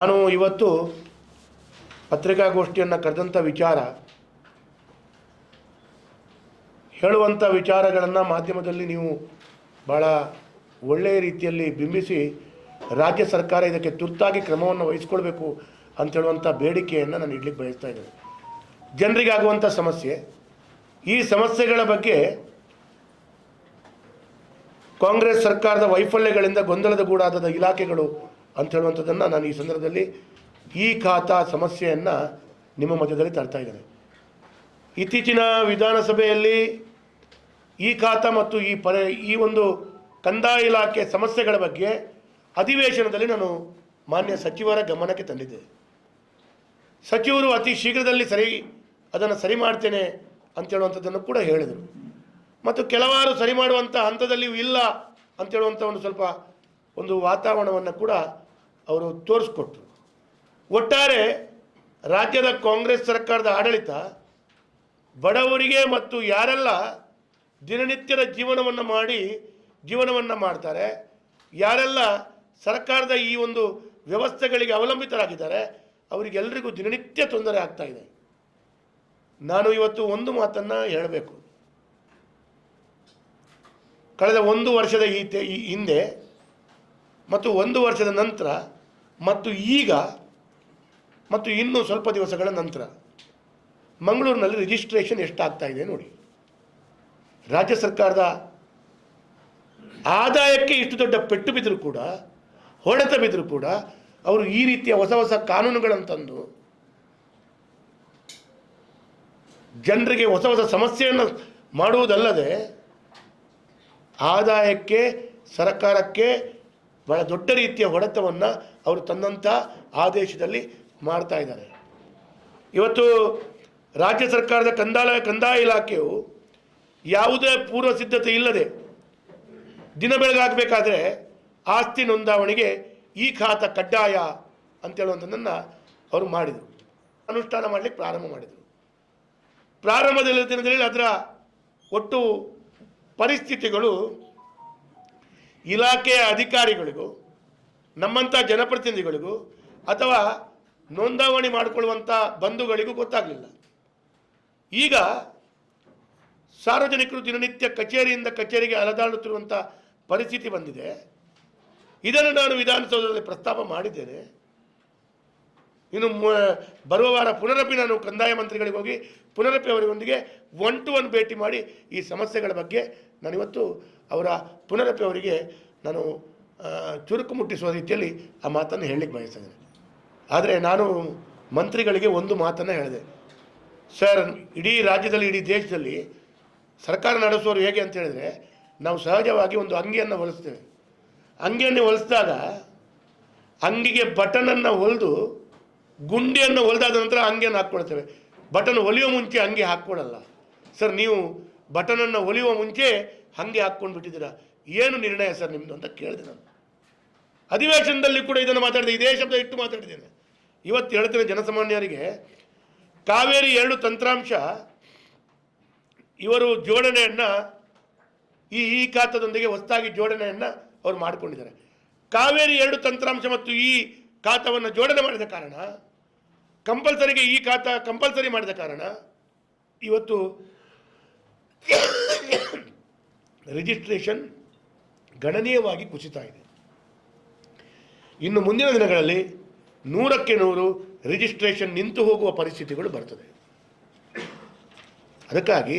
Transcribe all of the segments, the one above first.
ನಾನು ಇವತ್ತು ಪತ್ರಿಕಾಗೋಷ್ಠಿಯನ್ನು ಕರೆದಂಥ ವಿಚಾರ, ಹೇಳುವಂಥ ವಿಚಾರಗಳನ್ನು ಮಾಧ್ಯಮದಲ್ಲಿ ನೀವು ಭಾಳ ಒಳ್ಳೆಯ ರೀತಿಯಲ್ಲಿ ಬಿಂಬಿಸಿ ರಾಜ್ಯ ಸರ್ಕಾರ ಇದಕ್ಕೆ ತುರ್ತಾಗಿ ಕ್ರಮವನ್ನು ವಹಿಸ್ಕೊಳ್ಬೇಕು ಅಂತ ಹೇಳುವಂಥ ಬೇಡಿಕೆಯನ್ನು ನಾನು ಇಡ್ಲಿಕ್ಕೆ ಬಯಸ್ತಾ ಇದ್ದೇನೆ. ಜನರಿಗಾಗುವಂಥ ಸಮಸ್ಯೆ, ಈ ಸಮಸ್ಯೆಗಳ ಬಗ್ಗೆ ಕಾಂಗ್ರೆಸ್ ಸರ್ಕಾರದ ವೈಫಲ್ಯಗಳಿಂದ ಗೊಂದಲದ ಗೂಡಾದ ಇಲಾಖೆಗಳು ಅಂತ ಹೇಳುವಂಥದ್ದನ್ನು ನಾನು ಈ ಸಂದರ್ಭದಲ್ಲಿ ಈ ಖಾತಾ ಸಮಸ್ಯೆಯನ್ನು ನಿಮ್ಮ ಮಧ್ಯದಲ್ಲಿ ತರ್ತಾ ಇದ್ದೇನೆ. ಇತ್ತೀಚಿನ ವಿಧಾನಸಭೆಯಲ್ಲಿ ಈ ಖಾತಾ ಮತ್ತು ಈ ಒಂದು ಕಂದಾಯ ಇಲಾಖೆ ಸಮಸ್ಯೆಗಳ ಬಗ್ಗೆ ಅಧಿವೇಶನದಲ್ಲಿ ನಾನು ಮಾನ್ಯ ಸಚಿವರ ಗಮನಕ್ಕೆ ತಂದಿದ್ದೆ. ಸಚಿವರು ಅತಿ ಶೀಘ್ರದಲ್ಲಿ ಅದನ್ನು ಸರಿ ಮಾಡ್ತೇನೆ ಅಂತ ಹೇಳುವಂಥದ್ದನ್ನು ಕೂಡ ಹೇಳಿದರು. ಮತ್ತು ಕೆಲವಾರು ಸರಿ ಮಾಡುವಂಥ ಹಂತದಲ್ಲಿಯೂ ಇಲ್ಲ ಅಂತೇಳುವಂಥ ಒಂದು ವಾತಾವರಣವನ್ನು ಕೂಡ ಅವರು ತೋರಿಸ್ಕೊಟ್ರು. ಒಟ್ಟಾರೆ ರಾಜ್ಯದ ಕಾಂಗ್ರೆಸ್ ಸರ್ಕಾರದ ಆಡಳಿತ ಬಡವರಿಗೆ ಮತ್ತು ಯಾರೆಲ್ಲ ದಿನನಿತ್ಯದ ಜೀವನವನ್ನು ಮಾಡ್ತಾರೆ, ಯಾರೆಲ್ಲ ಸರ್ಕಾರದ ಈ ಒಂದು ವ್ಯವಸ್ಥೆಗಳಿಗೆ ಅವಲಂಬಿತರಾಗಿದ್ದಾರೆ, ಅವರಿಗೆಲ್ಲರಿಗೂ ದಿನನಿತ್ಯ ತೊಂದರೆ ಆಗ್ತಾ ಇದೆ. ನಾನು ಇವತ್ತು ಒಂದು ಮಾತನ್ನು ಹೇಳಬೇಕು. ಕಳೆದ 1 ವರ್ಷದ ಹಿಂದೆ ಮತ್ತು 1 ವರ್ಷದ ನಂತರ ಮತ್ತು ಈಗ ಮತ್ತು ಇನ್ನೂ ಸ್ವಲ್ಪ ದಿವಸಗಳ ನಂತರ ಮಂಗಳೂರಿನಲ್ಲಿ ರಿಜಿಸ್ಟ್ರೇಷನ್ ಎಷ್ಟಾಗ್ತಾ ಇದೆ ನೋಡಿ. ರಾಜ್ಯ ಸರ್ಕಾರದ ಆದಾಯಕ್ಕೆ ಇಷ್ಟು ದೊಡ್ಡ ಪೆಟ್ಟು ಬಿದ್ದರೂ ಕೂಡ, ಹೊಡೆತ ಬಿದ್ದರೂ ಕೂಡ ಅವರು ಈ ರೀತಿಯ ಹೊಸ ಕಾನೂನುಗಳನ್ನು ತಂದು ಜನರಿಗೆ ಹೊಸ ಸಮಸ್ಯೆಯನ್ನು ಮಾಡುವುದಲ್ಲದೆ ಆದಾಯಕ್ಕೆ, ಸರ್ಕಾರಕ್ಕೆ ಬಹಳ ದೊಡ್ಡ ರೀತಿಯ ಹೊಡೆತವನ್ನು ಅವರು ತಂದಂಥ ಆದೇಶದಲ್ಲಿ ಮಾಡ್ತಾ ಇದ್ದಾರೆ. ಇವತ್ತು ರಾಜ್ಯ ಸರ್ಕಾರದ ಕಂದಾಯ ಇಲಾಖೆಯು ಯಾವುದೇ ಪೂರ್ವ ಸಿದ್ಧತೆ ಇಲ್ಲದೆ ದಿನ ಬೆಳಗಾಗಬೇಕಾದ್ರೆ ಆಸ್ತಿ ನೋಂದಾವಣಿಗೆ ಈ ಖಾತಾ ಕಡ್ಡಾಯ ಅಂತೇಳುವಂಥದ್ದನ್ನು ಅವರು ಮಾಡಿದರು, ಅನುಷ್ಠಾನ ಮಾಡಲಿಕ್ಕೆ ಪ್ರಾರಂಭ ಮಾಡಿದರು. ಪ್ರಾರಂಭದ ದಿನದಲ್ಲಿ ಅದರ ಒಟ್ಟು ಪರಿಸ್ಥಿತಿಗಳು ಇಲಾಖೆಯ ಅಧಿಕಾರಿಗಳಿಗೂ, ನಮ್ಮಂಥ ಜನಪ್ರತಿನಿಧಿಗಳಿಗೂ ಅಥವಾ ನೋಂದಾವಣಿ ಮಾಡಿಕೊಳ್ಳುವಂಥ ಬಂಧುಗಳಿಗೂ ಗೊತ್ತಾಗಲಿಲ್ಲ. ಈಗ ಸಾರ್ವಜನಿಕರು ದಿನನಿತ್ಯ ಕಚೇರಿಯಿಂದ ಕಚೇರಿಗೆ ಅಲೆದಾಡುತ್ತಿರುವಂಥ ಪರಿಸ್ಥಿತಿ ಬಂದಿದೆ. ಇದನ್ನು ನಾನು ವಿಧಾನಸೌಧದಲ್ಲಿ ಪ್ರಸ್ತಾಪ ಮಾಡಿದ್ದೇನೆ. ಇನ್ನು ಬರುವ ವಾರ ಪುನರಪಿ ನಾನು ಕಂದಾಯ ಮಂತ್ರಿಗಳಿಗೆ ಹೋಗಿ ಪುನರಪಿ ಅವರೊಂದಿಗೆ 1 to 1 ಭೇಟಿ ಮಾಡಿ ಈ ಸಮಸ್ಯೆಗಳ ಬಗ್ಗೆ ನಾನಿವತ್ತು ಅವರ ಪುನರಪಿ ಅವರಿಗೆ ನಾನು ಚುರುಕು ಮುಟ್ಟಿಸುವ ರೀತಿಯಲ್ಲಿ ಆ ಮಾತನ್ನು ಹೇಳಲಿಕ್ಕೆ ಬಯಸ್ತೇನೆ. ಆದರೆ ನಾನು ಮಂತ್ರಿಗಳಿಗೆ ಒಂದು ಮಾತನ್ನು ಹೇಳಿದೆ. ಸರ್, ಇಡೀ ರಾಜ್ಯದಲ್ಲಿ, ಇಡೀ ದೇಶದಲ್ಲಿ ಸರ್ಕಾರ ನಡೆಸೋರು ಹೇಗೆ ಅಂತ ಹೇಳಿದರೆ, ನಾವು ಸಹಜವಾಗಿ ಒಂದು ಅಂಗಿಯನ್ನು ಹೊಲಿಸ್ತೇವೆ. ಅಂಗಿಯನ್ನು ಹೊಲಿಸಿದಾಗ ಅಂಗಿಗೆ ಬಟನನ್ನು ಹೊಲಿದು ಗುಂಡಿಯನ್ನು ಹೊಲಿದಾದ ನಂತರ ಅಂಗಿಯನ್ನು ಹಾಕ್ಕೊಳ್ತೇವೆ. ಬಟನ್ ಹೊಲಿಯೋ ಮುಂಚೆ ಅಂಗಿ ಹಾಕ್ಕೊಳ್ಳಲ್ಲ. ಸರ್, ನೀವು ಬಟನನ್ನು ಹೊಲಿಯುವ ಮುಂಚೆ ಅಂಗಿ ಹಾಕ್ಕೊಂಡು ಬಿಟ್ಟಿದ್ದೀರಾ, ಏನು ನಿರ್ಣಯ ಸರ್ ನಿಮ್ಮದು ಅಂತ ಕೇಳಿದೆ. ನಾನು ಅಧಿವೇಶನದಲ್ಲಿ ಕೂಡ ಇದನ್ನು ಮಾತಾಡಿದೆ, ಇದೇ ಶಬ್ದ ಇಟ್ಟು ಮಾತಾಡಿದ್ದೇನೆ. ಇವತ್ತು ಹೇಳ್ತೇನೆ ಜನಸಾಮಾನ್ಯರಿಗೆ, ಕಾವೇರಿ 2 ತಂತ್ರಾಂಶ ಇವರು ಜೋಡಣೆಯನ್ನು ಈ ಖಾತಾದೊಂದಿಗೆ ಹೊಸದಾಗಿ ಜೋಡಣೆಯನ್ನು ಅವರು ಮಾಡಿಕೊಂಡಿದ್ದಾರೆ. ಕಾವೇರಿ 2 ತಂತ್ರಾಂಶ ಮತ್ತು ಈ ಖಾತಾವನ್ನು ಜೋಡಣೆ ಮಾಡಿದ ಕಾರಣ, ಕಂಪಲ್ಸರಿಗೆ ಈ ಖಾತಾ ಕಂಪಲ್ಸರಿ ಮಾಡಿದ ಕಾರಣ ಇವತ್ತು ರಿಜಿಸ್ಟ್ರೇಷನ್ ಗಣನೀಯವಾಗಿ ಕುಸಿತಾ ಇದೆ. ಇನ್ನು ಮುಂದಿನ ದಿನಗಳಲ್ಲಿ 100ಕ್ಕೆ 100 ರಿಜಿಸ್ಟ್ರೇಷನ್ ನಿಂತು ಹೋಗುವ ಪರಿಸ್ಥಿತಿಗಳು ಬರ್ತದೆ. ಅದಕ್ಕಾಗಿ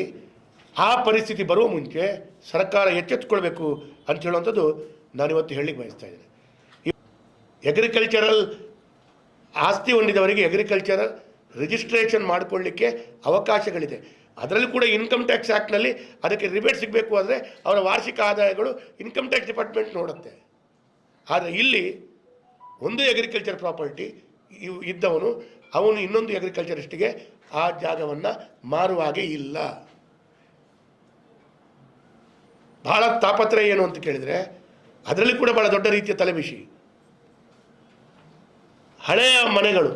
ಆ ಪರಿಸ್ಥಿತಿ ಬರುವ ಮುಂಚೆ ಸರ್ಕಾರ ಎಚ್ಚೆತ್ತುಕೊಳ್ಬೇಕು ಅಂತ ಹೇಳುವಂಥದ್ದು ನಾನಿವತ್ತು ಹೇಳಲಿಕ್ಕೆ ಬಯಸ್ತಾ ಇದ್ದೇನೆ. ಎಗ್ರಿಕಲ್ಚರಲ್ ಆಸ್ತಿ ಹೊಂದಿದವರಿಗೆ ಎಗ್ರಿಕಲ್ಚರಲ್ ರಿಜಿಸ್ಟ್ರೇಷನ್ ಮಾಡಿಕೊಳ್ಳಲಿಕ್ಕೆ ಅವಕಾಶಗಳಿದೆ. ಅದರಲ್ಲಿ ಕೂಡ ಇನ್ಕಮ್ ಟ್ಯಾಕ್ಸ್ ಆ್ಯಕ್ಟ್ನಲ್ಲಿ ಅದಕ್ಕೆ ರಿಬೇಟ್ ಸಿಗಬೇಕು ಅಂದರೆ ಅವರ ವಾರ್ಷಿಕ ಆದಾಯಗಳು ಇನ್ಕಮ್ ಟ್ಯಾಕ್ಸ್ ಡಿಪಾರ್ಟ್ಮೆಂಟ್ ನೋಡುತ್ತೆ. ಆದರೆ ಇಲ್ಲಿ ಒಂದು ಎಗ್ರಿಕಲ್ಚರ್ ಪ್ರಾಪರ್ಟಿ ಇದ್ದವನು ಅವನು ಇನ್ನೊಂದು ಎಗ್ರಿಕಲ್ಚರಿಸ್ಟಿಗೆ ಆ ಜಾಗವನ್ನು ಮಾರುವ ಹಾಗೆ ಇಲ್ಲ. ಬಹಳ ತಾಪತ್ರಯ ಏನು ಅಂತ ಕೇಳಿದರೆ, ಅದರಲ್ಲಿ ಕೂಡ ಭಾಳ ದೊಡ್ಡ ರೀತಿಯ ತಲೆಬಿಸಿ. ಹಳೆಯ ಮನೆಗಳು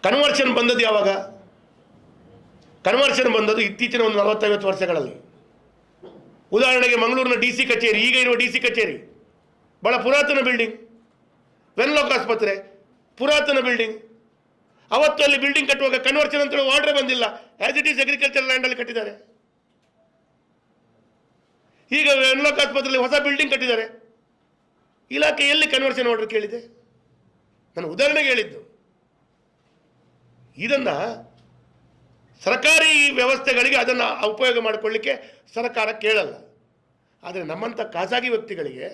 ಕನ್ವರ್ಷನ್ ಬಂದದ್ದು ಯಾವಾಗ? ಕನ್ವರ್ಷನ್ ಬಂದದ್ದು ಇತ್ತೀಚಿನ ಒಂದು 40-50 ವರ್ಷಗಳಲ್ಲಿ. ಉದಾಹರಣೆಗೆ ಮಂಗಳೂರಿನ DC ಕಚೇರಿ, ಈಗ ಇರುವ DC ಕಚೇರಿ ಭಾಳ ಪುರಾತನ ಬಿಲ್ಡಿಂಗ್. ವೆನ್ಲಾಕ್ ಆಸ್ಪತ್ರೆ ಪುರಾತನ ಬಿಲ್ಡಿಂಗ್. ಅವತ್ತು ಅಲ್ಲಿ ಬಿಲ್ಡಿಂಗ್ ಕಟ್ಟುವಾಗ ಕನ್ವರ್ಷನ್ ಅಂತೇಳಿ ಆರ್ಡರ್ ಬಂದಿಲ್ಲ, ಆಸ್ ಇಟ್ ಈಸ್ ಅಗ್ರಿಕಲ್ಚರ್ ಲ್ಯಾಂಡಲ್ಲಿ ಕಟ್ಟಿದ್ದಾರೆ. ಈಗ ವೆನ್ಲಾಕ್ ಆಸ್ಪತ್ರೆಯಲ್ಲಿ ಹೊಸ ಬಿಲ್ಡಿಂಗ್ ಕಟ್ಟಿದ್ದಾರೆ. ಇಲಾಖೆ ಎಲ್ಲಿ ಕನ್ವರ್ಷನ್ ಆರ್ಡರ್ ಕೇಳಿದೆ? ನಾನು ಉದಾಹರಣೆಗೆ ಹೇಳಿದ್ದು. ಇದನ್ನು ಸರ್ಕಾರಿ ವ್ಯವಸ್ಥೆಗಳಿಗೆ ಅದನ್ನು ಉಪಯೋಗ ಮಾಡಿಕೊಳ್ಳಿಕ್ಕೆ ಸರ್ಕಾರ ಕೇಳಲ್ಲ. ಆದರೆ ನಮ್ಮಂಥ ಖಾಸಗಿ ವ್ಯಕ್ತಿಗಳಿಗೆ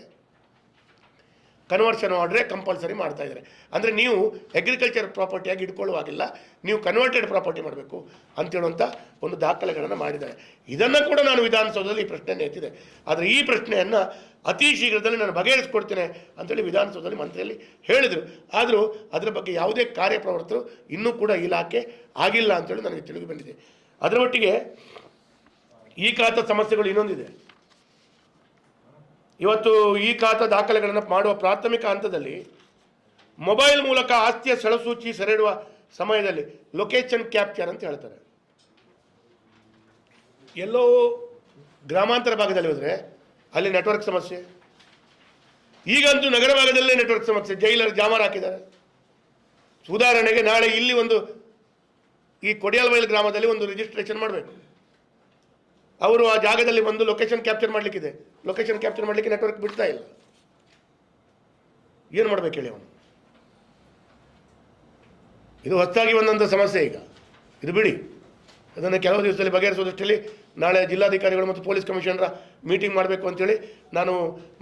ಕನ್ವರ್ಷನ್ ಆರ್ಡ್ರೇ ಕಂಪಲ್ಸರಿ ಮಾಡ್ತಾ ಇದ್ದಾರೆ. ಅಂದರೆ ನೀವು ಅಗ್ರಿಕಲ್ಚರ್ ಪ್ರಾಪರ್ಟಿಯಾಗಿ ಇಟ್ಕೊಳ್ಳುವಾಗಿಲ್ಲ, ನೀವು ಕನ್ವರ್ಟೆಡ್ ಪ್ರಾಪರ್ಟಿ ಮಾಡಬೇಕು ಅಂತೇಳುವಂಥ ಒಂದು ದಾಖಲೆಗಳನ್ನು ಮಾಡಿದ್ದಾರೆ. ಇದನ್ನು ಕೂಡ ನಾನು ವಿಧಾನಸೌಧದಲ್ಲಿ ಈ ಪ್ರಶ್ನೆಯನ್ನು ಎತ್ತಿದೆ. ಆದರೆ ಈ ಪ್ರಶ್ನೆಯನ್ನು ಅತಿ ಶೀಘ್ರದಲ್ಲಿ ನಾನು ಬಗೆಹರಿಸ್ಕೊಡ್ತೇನೆ ಅಂತೇಳಿ ವಿಧಾನಸೌಧದಲ್ಲಿ ಮಂತ್ರಿಯಲ್ಲಿ ಹೇಳಿದರು. ಆದರೂ ಅದರ ಬಗ್ಗೆ ಯಾವುದೇ ಕಾರ್ಯಪ್ರವೃತ್ತರು ಇನ್ನೂ ಕೂಡ ಇಲಾಖೆ ಆಗಿಲ್ಲ ಅಂತೇಳಿ ನನಗೆ ತಿಳಿದು ಬಂದಿದೆ. ಅದರ ಒಟ್ಟಿಗೆ ಈ ಖಾತಾ ಸಮಸ್ಯೆಗಳು ಇನ್ನೊಂದಿದೆ. ಇವತ್ತು ಈ ಖಾತಾ ದಾಖಲೆಗಳನ್ನು ಮಾಡುವ ಪ್ರಾಥಮಿಕ ಹಂತದಲ್ಲಿ ಮೊಬೈಲ್ ಮೂಲಕ ಆಸ್ತಿಯ ಸ್ಥಳಸೂಚಿ ಸೆರೆಹಿಡುವ ಸಮಯದಲ್ಲಿ ಲೊಕೇಶನ್ ಕ್ಯಾಪ್ಚರ್ ಅಂತ ಹೇಳ್ತಾರೆ. ಎಲ್ಲೋ ಗ್ರಾಮಾಂತರ ಭಾಗದಲ್ಲಿ ಹೋದರೆ ಅಲ್ಲಿ ನೆಟ್ವರ್ಕ್ ಸಮಸ್ಯೆ, ಈಗಂತೂ ನಗರ ಭಾಗದಲ್ಲೇ ನೆಟ್ವರ್ಕ್ ಸಮಸ್ಯೆ. ಜೈಲರ್ ಜಾಮರ್ ಹಾಕಿದ್ದಾರೆ. ಉದಾಹರಣೆಗೆ ನಾಳೆ ಇಲ್ಲಿ ಒಂದು ಈ ಕೊಡಿಯಾಲ್ಬೈಲ್ ಗ್ರಾಮದಲ್ಲಿ ಒಂದು ರಿಜಿಸ್ಟ್ರೇಷನ್ ಮಾಡಬೇಕು. ಅವರು ಆ ಜಾಗದಲ್ಲಿ ಬಂದು ಲೊಕೇಶನ್ ಕ್ಯಾಪ್ಚರ್ ಮಾಡಲಿಕ್ಕಿದೆ, ಲೊಕೇಶನ್ ಕ್ಯಾಪ್ಚರ್ ಮಾಡಲಿಕ್ಕೆ ನೆಟ್ವರ್ಕ್ ಬಿಡ್ತಾ ಇಲ್ಲ. ಏನು ಮಾಡಬೇಕು ಹೇಳಿ ಅವನು? ಇದು ಹೊಸದಾಗಿ ಬಂದಂಥ ಸಮಸ್ಯೆ. ಈಗ ಇದು ಬಿಡಿ, ಅದನ್ನು ಕೆಲವು ದಿವಸದಲ್ಲಿ ಬಗೆಹರಿಸೋದಷ್ಟರಲ್ಲಿ ನಾಳೆ ಜಿಲ್ಲಾಧಿಕಾರಿಗಳು ಮತ್ತು ಪೊಲೀಸ್ ಕಮಿಷನರ ಮೀಟಿಂಗ್ ಮಾಡಬೇಕು ಅಂತೇಳಿ ನಾನು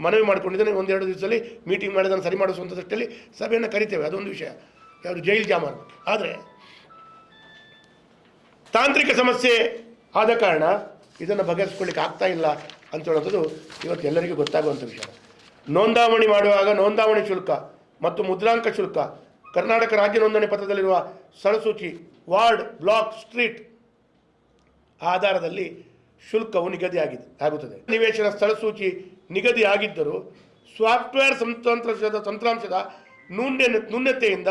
ಮನವಿ ಮಾಡಿಕೊಂಡಿದ್ದೇನೆ. ಒಂದೆರಡು ದಿವಸದಲ್ಲಿ ಮೀಟಿಂಗ್ ಮಾಡಿ ಅದನ್ನು ಸರಿ ಮಾಡಿಸುವಂಥದ್ದಷ್ಟರಲ್ಲಿ ಸಭೆಯನ್ನು ಕರಿತೇವೆ. ಅದೊಂದು ವಿಷಯ, ಯಾವುದು ಜೈಲ್ ಜಾಮರ್. ಆದರೆ ತಾಂತ್ರಿಕ ಸಮಸ್ಯೆ ಆದ ಕಾರಣ ಇದನ್ನು ಬಗೆಹರಿಸ್ಕೊಳ್ಳಿಕ್ಕೆ ಆಗ್ತಾ ಇಲ್ಲ ಅಂತ ಹೇಳೋದು ಇವತ್ತು ಎಲ್ಲರಿಗೂ ಗೊತ್ತಾಗುವಂಥ ವಿಷಯ. ನೋಂದಾವಣಿ ಮಾಡುವಾಗ ನೋಂದಾವಣಿ ಶುಲ್ಕ ಮತ್ತು ಮುದ್ರಾಂಕ ಶುಲ್ಕ ಕರ್ನಾಟಕ ರಾಜ್ಯ ನೋಂದಣಿ ಪತ್ರದಲ್ಲಿರುವ ಸ್ಥಳಸೂಚಿ, ವಾರ್ಡ್, ಬ್ಲಾಕ್, ಸ್ಟ್ರೀಟ್ ಆಧಾರದಲ್ಲಿ ಶುಲ್ಕವು ಆಗುತ್ತದೆ. ನಿವೇಶನ ಸ್ಥಳಸೂಚಿ ನಿಗದಿ ಆಗಿದ್ದರೂ ಸಾಫ್ಟ್ವೇರ್ ತಂತ್ರಾಂಶದ ನ್ಯೂನತೆಯಿಂದ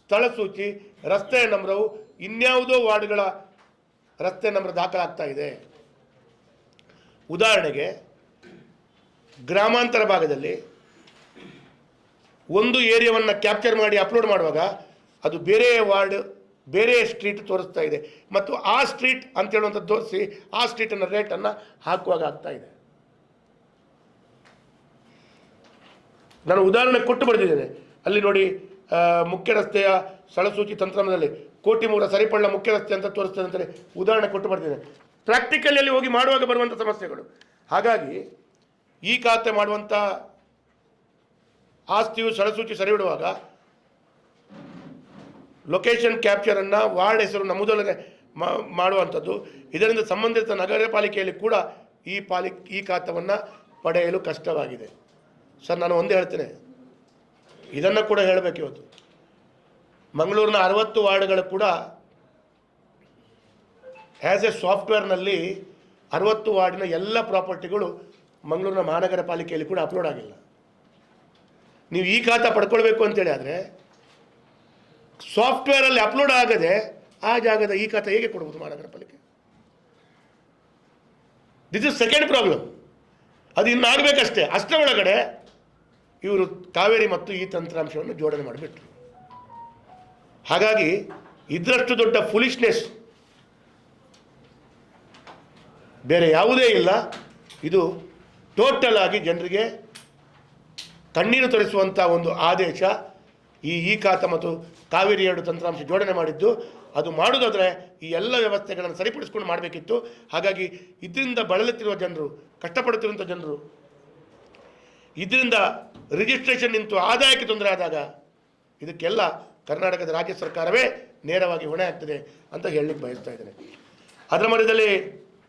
ಸ್ಥಳಸೂಚಿ ರಸ್ತೆಯ ನಂಬರವು ಇನ್ಯಾವುದೋ ವಾರ್ಡ್ಗಳ ರಸ್ತೆ ನಂಬರ್ ದಾಖಲಾಗ್ತಾ ಇದೆ. ಉದಾಹರಣೆಗೆ ಗ್ರಾಮಾಂತರ ಭಾಗದಲ್ಲಿ ಒಂದು ಏರಿಯಾವನ್ನು ಕ್ಯಾಪ್ಚರ್ ಮಾಡಿ ಅಪ್ಲೋಡ್ ಮಾಡುವಾಗ ಅದು ಬೇರೆ ವಾರ್ಡ್, ಬೇರೆ ಸ್ಟ್ರೀಟ್ ತೋರಿಸ್ತಾ ಇದೆ, ಮತ್ತು ಆ ಸ್ಟ್ರೀಟ್ ಅಂತ ಹೇಳುವಂಥದ್ದು ತೋರಿಸಿ ಆ ಸ್ಟ್ರೀಟನ್ನು ರೇಟನ್ನು ಹಾಕುವಾಗ ಆಗ್ತಾ ಇದೆ. ನಾನು ಉದಾಹರಣೆ ಕೊಟ್ಟು ಬರೆದಿದ್ದೇನೆ. ಅಲ್ಲಿ ನೋಡಿ, ಮುಖ್ಯ ರಸ್ತೆಯ ಸ್ಥಳಸೂಚಿ ತಂತ್ರಾಂಶದಲ್ಲಿ ಕೋಟಿಮೂರ ಸರಿಪಳ್ಳ ಮುಖ್ಯ ರಸ್ತೆ ಅಂತ ತೋರಿಸ್ತದೆ ಅಂತೇಳಿ ಉದಾಹರಣೆ ಕೊಟ್ಟು ಬರ್ತಿದ್ದೇನೆ. ಪ್ರಾಕ್ಟಿಕಲಿಯಲ್ಲಿ ಹೋಗಿ ಮಾಡುವಾಗ ಬರುವಂಥ ಸಮಸ್ಯೆಗಳು. ಹಾಗಾಗಿ ಈ ಖಾತೆ ಮಾಡುವಂಥ ಆಸ್ತಿಯು ಸ್ಥಳಸೂಚಿ ಸರಿ ಇಡುವಾಗ ಲೊಕೇಶನ್ ಕ್ಯಾಪ್ಚರನ್ನು ವಾರ್ಡ್ ಹೆಸರು ನಮೂದೊಳಗೆ ಮಾಡುವಂಥದ್ದು. ಇದರಿಂದ ಸಂಬಂಧಿತ ನಗರ ಪಾಲಿಕೆಯಲ್ಲಿ ಕೂಡ ಈ ಖಾತವನ್ನು ಪಡೆಯಲು ಕಷ್ಟವಾಗಿದೆ. ಸರ್, ನಾನು ಒಂದೇ ಹೇಳ್ತೇನೆ, ಇದನ್ನು ಕೂಡ ಹೇಳಬೇಕು. ಇವತ್ತು ಮಂಗಳೂರಿನ 60 ವಾರ್ಡ್ಗಳು ಕೂಡ ಆ್ಯಸ್ ಎ ಸಾಫ್ಟ್ವೇರ್ನಲ್ಲಿ 60 ವಾರ್ಡಿನ ಎಲ್ಲ ಪ್ರಾಪರ್ಟಿಗಳು ಮಂಗಳೂರಿನ ಮಹಾನಗರ ಪಾಲಿಕೆಯಲ್ಲಿ ಕೂಡ ಅಪ್ಲೋಡ್ ಆಗಿಲ್ಲ. ನೀವು ಈ ಖಾತಾ ಪಡ್ಕೊಳ್ಬೇಕು ಅಂತೇಳಿ ಆದರೆ ಸಾಫ್ಟ್ವೇರಲ್ಲಿ ಅಪ್ಲೋಡ್ ಆಗದೆ ಆ ಜಾಗದ ಈ ಖಾತಾ ಹೇಗೆ ಕೊಡ್ಬೋದು ಮಹಾನಗರ ಪಾಲಿಕೆ? This is second problem. ಅದು ಇನ್ನು ಆಗಬೇಕಷ್ಟೇ. ಅಷ್ಟರ ಒಳಗಡೆ ಇವರು ಕಾವೇರಿ ಮತ್ತು ಈ ತಂತ್ರಾಂಶವನ್ನು ಜೋಡಣೆ ಮಾಡಿಬಿಟ್ರು. ಹಾಗಾಗಿ ಇದರಷ್ಟು ದೊಡ್ಡ ಫುಲಿಶ್ನೆಸ್ ಬೇರೆ ಯಾವುದೇ ಇಲ್ಲ. ಇದು ಟೋಟಲ್ ಆಗಿ ಜನರಿಗೆ ಕಣ್ಣೀರು ತರಿಸುವಂಥ ಒಂದು ಆದೇಶ. ಈ ಖಾತಾ ಮತ್ತು ಕಾವೇರಿ 2 ತಂತ್ರಾಂಶ ಜೋಡಣೆ ಮಾಡಿದ್ದು, ಅದು ಮಾಡೋದಾದರೆ ಈ ಎಲ್ಲ ವ್ಯವಸ್ಥೆಗಳನ್ನು ಸರಿಪಡಿಸ್ಕೊಂಡು ಮಾಡಬೇಕಿತ್ತು. ಹಾಗಾಗಿ ಇದರಿಂದ ಬಳಲುತ್ತಿರುವ ಜನರು, ಕಷ್ಟಪಡುತ್ತಿರುವಂಥ ಜನರು, ಇದರಿಂದ ರಿಜಿಸ್ಟ್ರೇಷನ್ ನಿಂತು ಆದಾಯಕ್ಕೆ ತೊಂದರೆ ಆದಾಗ ಇದಕ್ಕೆಲ್ಲ ಕರ್ನಾಟಕದ ರಾಜ್ಯ ಸರ್ಕಾರವೇ ನೇರವಾಗಿ ಹೊಣೆ ಆಗ್ತದೆ ಅಂತ ಹೇಳಲಿಕ್ಕೆ ಬಯಸ್ತಾ ಇದ್ದೇನೆ. ಅದರ ಮಧ್ಯದಲ್ಲಿ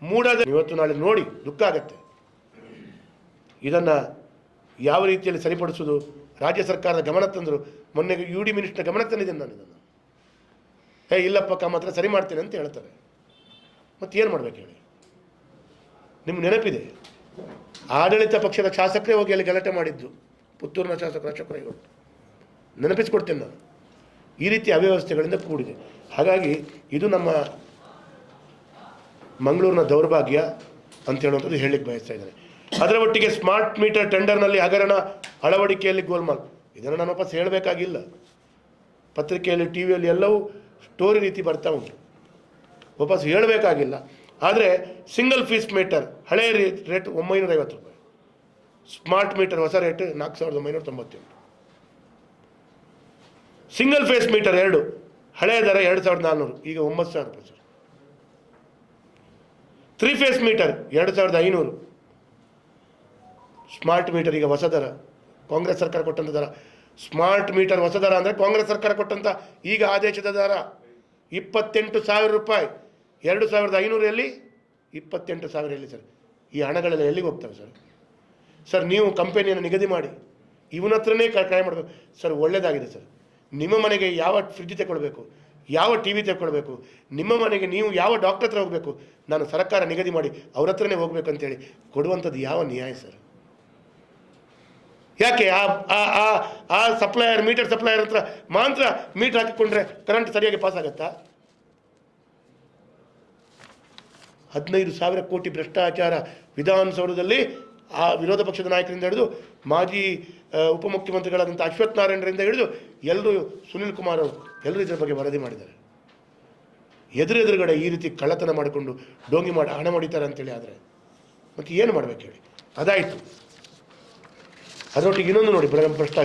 ಮೂಡದ ಇವತ್ತು ನಾಳೆ ನೋಡಿ ದುಃಖ ಆಗುತ್ತೆ. ಇದನ್ನು ಯಾವ ರೀತಿಯಲ್ಲಿ ಸರಿಪಡಿಸೋದು ರಾಜ್ಯ ಸರ್ಕಾರದ ಗಮನ ತಂದರು. ಮೊನ್ನೆ UD ಮಿನಿಸ್ಟರ್ ಗಮನ ತಂದಿದ್ದೇನೆ ನಾನು ಇದನ್ನು. ಇಲ್ಲಪ್ಪ ಮಾತ್ರ ಸರಿ ಮಾಡ್ತೇನೆ ಅಂತ ಹೇಳ್ತಾರೆ. ಮತ್ತೇನು ಮಾಡಬೇಕು ಹೇಳಿ? ನಿಮ್ಗೆ ನೆನಪಿದೆ, ಆಡಳಿತ ಪಕ್ಷದ ಶಾಸಕರೇ ಹೋಗಿ ಅಲ್ಲಿ ಗಲಾಟೆ ಮಾಡಿದ್ದು, ಪುತ್ತೂರಿನ ಶಾಸಕರು ಅಶೋಕ್ ರೈಗೌಡ. ನೆನಪಿಸ್ಕೊಡ್ತೇನೆ ನಾನು. ಈ ರೀತಿ ಅವ್ಯವಸ್ಥೆಗಳಿಂದ ಕೂಡಿದೆ. ಹಾಗಾಗಿ ಇದು ನಮ್ಮ ಮಂಗಳೂರಿನ ದೌರ್ಭಾಗ್ಯ ಅಂತ ಹೇಳುವಂಥದ್ದು ಹೇಳಲಿಕ್ಕೆ ಬಯಸ್ತಾ ಇದ್ದಾರೆ. ಅದರ ಒಟ್ಟಿಗೆ ಸ್ಮಾರ್ಟ್ ಮೀಟರ್ ಟೆಂಡರ್ನಲ್ಲಿ ಹಗರಣ, ಅಳವಡಿಕೆಯಲ್ಲಿ ಗೋಲ್ಮಾಲ್. ಇದನ್ನು ನಾನು ವಾಪಸ್ ಹೇಳಬೇಕಾಗಿಲ್ಲ. ಪತ್ರಿಕೆಯಲ್ಲಿ ಟಿ ವಿಯಲ್ಲಿ ಎಲ್ಲವೂ ಸ್ಟೋರಿ ರೀತಿ ಬರ್ತಾ ಉಂಟು, ವಾಪಸ್ ಹೇಳಬೇಕಾಗಿಲ್ಲ. ಆದರೆ ಸಿಂಗಲ್ ಫೀಸ್ ಮೀಟರ್ ಹಳೆಯ ರೇಟ್ 950 ರೂಪಾಯಿ, ಸ್ಮಾರ್ಟ್ ಮೀಟರ್ ಹೊಸ ರೇಟ್ 4998. ಸಿಂಗಲ್ ಫೇಸ್ ಮೀಟರ್ 2 ಹಳೆಯ ದರ 2400, ಈಗ 9000 ರೂಪಾಯಿ sir. 3 phase meter 2500, smart meter ಈಗ ಹೊಸ ದರ, ಕಾಂಗ್ರೆಸ್ ಸರ್ಕಾರ ಕೊಟ್ಟಂಥ ದರ. ಸ್ಮಾರ್ಟ್ ಮೀಟರ್ ಹೊಸ ದರ ಅಂದರೆ ಕಾಂಗ್ರೆಸ್ ಸರ್ಕಾರ ಕೊಟ್ಟಂಥ ಈಗ ಆದೇಶದ ದರ 28,000 ರೂಪಾಯಿ. 2500 ಎಲ್ಲಿ, 28,000 ಎಲ್ಲಿ ಸರ್? ಈ ಹಣಗಳೆಲ್ಲ ಎಲ್ಲಿಗೆ ಹೋಗ್ತವೆ ಸರ್? ಸರ್ ನೀವು ಕಂಪನಿಯನ್ನು ನಿಗದಿ ಮಾಡಿ ಇವನ ಹತ್ರನೇ ಕ್ರಯ ಮಾಡಬೇಕು ಸರ್. ಒಳ್ಳೆಯದಾಗಿದೆ ಸರ್. ನಿಮ್ಮ ಮನೆಗೆ ಯಾವ ಫ್ರಿಡ್ಜ್ ತಗೊಳ್ಬೇಕು, ಯಾವ ಟಿ ವಿ ತಗೊಳ್ಬೇಕು, ನಿಮ್ಮ ಮನೆಗೆ ನೀವು ಯಾವ ಡಾಕ್ಟರ್ ಹತ್ರ ಹೋಗಬೇಕು, ನಾನು ಸರ್ಕಾರ ನಿಗದಿ ಮಾಡಿ ಅವ್ರ ಹತ್ರನೇ ಹೋಗ್ಬೇಕು ಅಂತೇಳಿ ಕೊಡುವಂಥದ್ದು ಯಾವ ನ್ಯಾಯ ಸರ್? ಯಾಕೆ ಆ ಸಪ್ಲೈಯರ್, ಮೀಟರ್ ಸಪ್ಲೈಯರ್ ಹತ್ರ ಮಾತ್ರ ಮೀಟರ್ ಹಾಕಿಕೊಂಡ್ರೆ ಕರೆಂಟ್ ಸರಿಯಾಗಿ ಪಾಸ್ ಆಗುತ್ತಾ? 15,000 ಕೋಟಿ ಭ್ರಷ್ಟಾಚಾರ ವಿಧಾನಸೌಧದಲ್ಲಿ ಆ ವಿರೋಧ ಪಕ್ಷದ ನಾಯಕರಿಂದ ಹಿಡಿದು ಮಾಜಿ ಉಪಮುಖ್ಯಮಂತ್ರಿಗಳಾದಂಥ ಅಶ್ವಥ್ ನಾರಾಯಣರಿಂದ ಹಿಡಿದು ಎಲ್ಲರೂ, ಸುನಿಲ್ ಕುಮಾರ್ ಅವರು ಎಲ್ಲರೂ ಇದರ ಬಗ್ಗೆ ವರದಿ ಮಾಡಿದ್ದಾರೆ. ಎದುರುಗಡೆ ಈ ರೀತಿ ಕಳ್ಳತನ ಮಾಡಿಕೊಂಡು ಡೋಂಗಿ ಮಾಡಿ ಹಣ ಮಾಡಿದ್ದಾರೆ ಅಂತೇಳಿ ಆದರೆ ಮತ್ತೆ ಏನು ಮಾಡಬೇಕು ಹೇಳಿ? ಅದಾಯಿತು. ಅದರೊಟ್ಟಿಗೆ ಇನ್ನೊಂದು ನೋಡಿ ಭ್ರಷ್ಟಾಚಾರ.